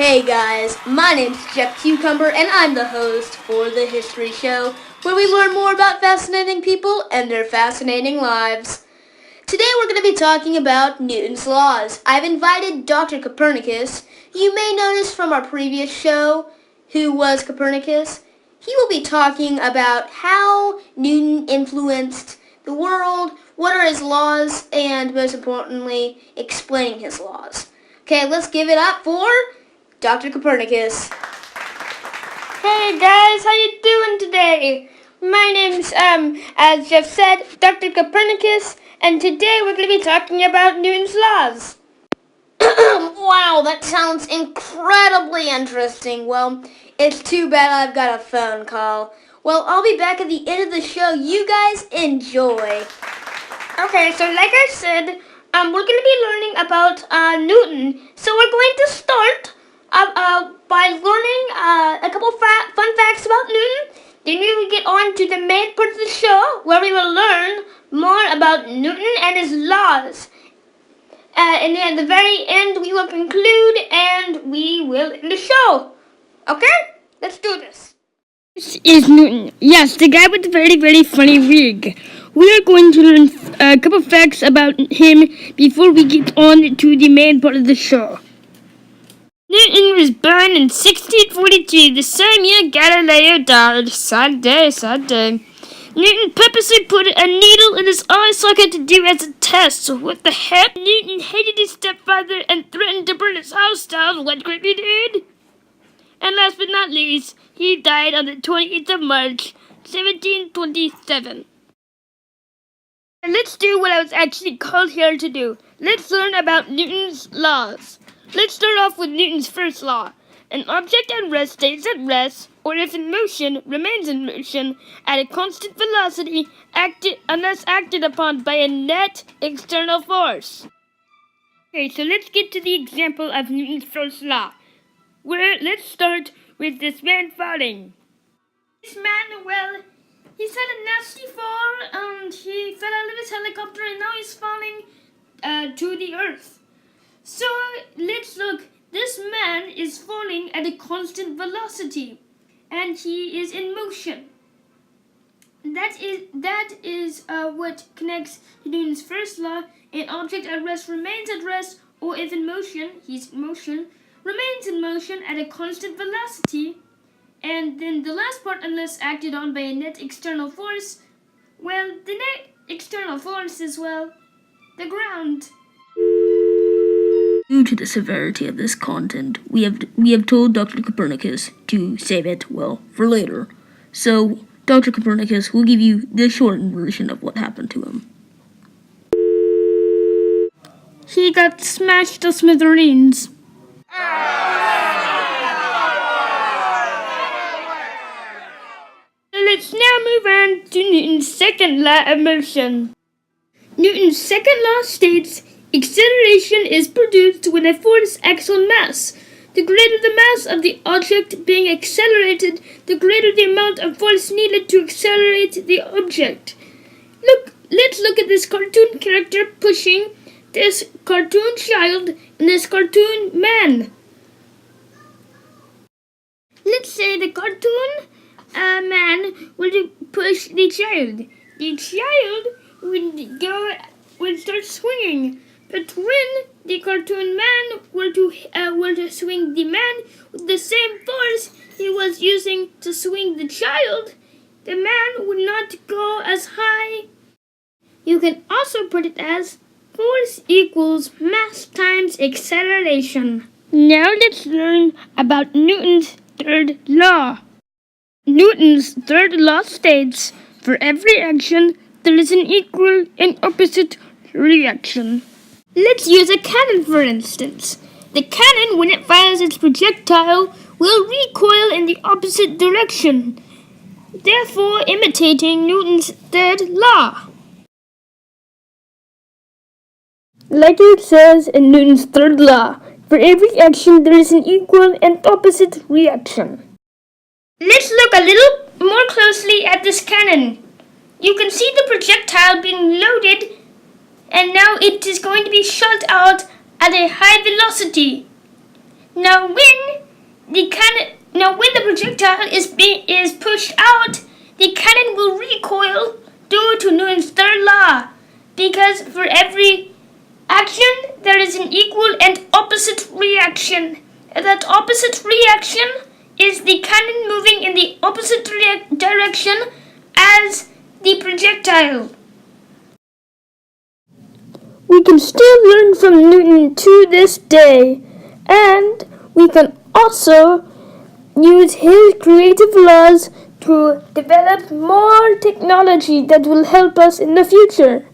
Hey guys, my name's Jeff Cucumber and I'm the host for The History Show, where we learn more about fascinating people and their fascinating lives. Today we're going to be talking about Newton's laws. I've invited Dr. Copernicus. You may notice from our previous show, Who Was Copernicus? He will be talking about how Newton influenced the world, what are his laws, and most importantly, explaining his laws. Okay, let's give it up for Dr. Copernicus. Hey guys, how you doing today? My name's, as Jeff said, Dr. Copernicus, and today we're going to be talking about Newton's laws. Wow, that sounds incredibly interesting. Well, it's too bad I've got a phone call. Well, I'll be back at the end of the show. You guys enjoy. Okay, so like I said, we're going to be learning about Newton. So we're going to start by learning a couple fun facts about Newton. Then we will get on to the main part of the show, where we will learn more about Newton and his laws. And then at the very end, we will conclude and we will end the show. Okay? Let's do this. This is Newton. Yes, the guy with the very, very funny wig. We are going to learn a couple facts about him before we get on to the main part of the show. Newton was born in 1642, the same year Galileo died. Sad day, sad day. Newton purposely put a needle in his eye socket to do as a test. What the heck? Newton hated his stepfather and threatened to burn his house down. What could he did? And last but not least, he died on the 28th of March, 1727. And let's do what I was actually called here to do. Let's learn about Newton's laws. Let's start off with Newton's first law. An object at rest stays at rest, or if in motion, remains in motion, at a constant velocity, unless acted upon by a net external force. Okay, so let's get to the example of Newton's first law. Let's start with this man falling. This man, well, he's had a nasty fall, and he fell out of his helicopter, and now he's falling to the earth. So, let's look. This man is falling at a constant velocity, and he is in motion. That is what connects to Newton's first law. An object at rest remains at rest, or if in motion, he's in motion, remains in motion at a constant velocity. And then the last part, unless acted on by a net external force, well, the net external force is, well, the ground. Due to the severity of this content, we have told Dr. Copernicus to save it, well, for later. So, Dr. Copernicus will give you the shortened version of what happened to him. He got smashed to smithereens. Let's now move on to Newton's second law of motion. Newton's second law states acceleration is produced when a force acts on mass. The greater the mass of the object being accelerated, the greater the amount of force needed to accelerate the object. Let's look at this cartoon character pushing this cartoon child and this cartoon man. Let's say the cartoon man would push the child. The child would start swinging. But when the cartoon man were to swing the man with the same force he was using to swing the child, the man would not go as high. You can also put it as force equals mass times acceleration. Now let's learn about Newton's third law. Newton's third law states, for every action, there is an equal and opposite reaction. Let's use a cannon, for instance. The cannon, when it fires its projectile, will recoil in the opposite direction, therefore imitating Newton's third law. Like it says in Newton's third law, for every action there is an equal and opposite reaction. Let's look a little more closely at this cannon. You can see the projectile being loaded, and now it is going to be shot out at a high velocity. Now when the projectile is pushed out, the cannon will recoil due to Newton's third law. Because for every action, there is an equal and opposite reaction. And that opposite reaction is the cannon moving in the opposite direction as the projectile. We can still learn from Newton to this day, and we can also use his creative laws to develop more technology that will help us in the future.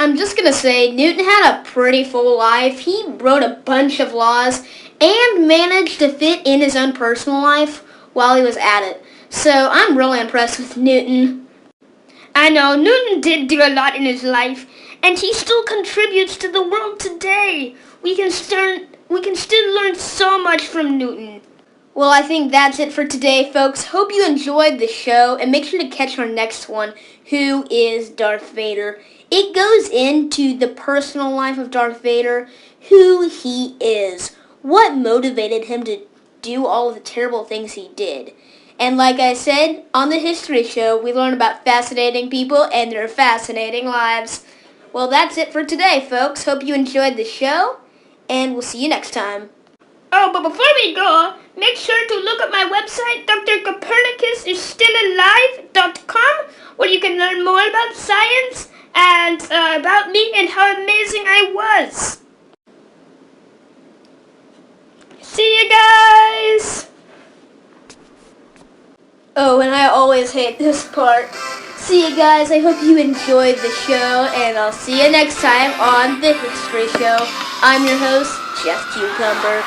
I'm just gonna say, Newton had a pretty full life. He wrote a bunch of laws and managed to fit in his own personal life while he was at it. So I'm really impressed with Newton. I know, Newton did do a lot in his life, and he still contributes to the world today. We can still learn so much from Newton. Well, I think that's it for today, folks. Hope you enjoyed the show, and make sure to catch our next one, Who is Darth Vader? It goes into the personal life of Darth Vader, who he is, what motivated him to do all of the terrible things he did. And like I said, on the History Show, we learn about fascinating people and their fascinating lives. Well, that's it for today, folks. Hope you enjoyed the show, and we'll see you next time. Oh, but before we go, make sure to look at my website, drcopernicusisstillalive.com, where you can learn more about science and about me and how amazing I was. See you guys! Oh, and I always hate this part. See you guys. I hope you enjoyed the show, and I'll see you next time on The History Show. I'm your host, Jeff Cucumber.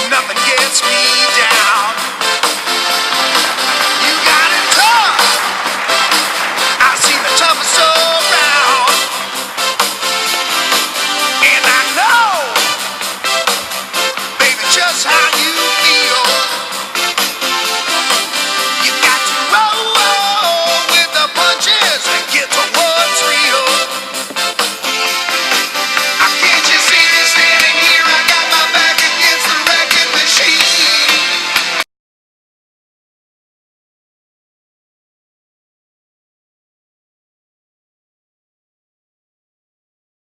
Nothing gets me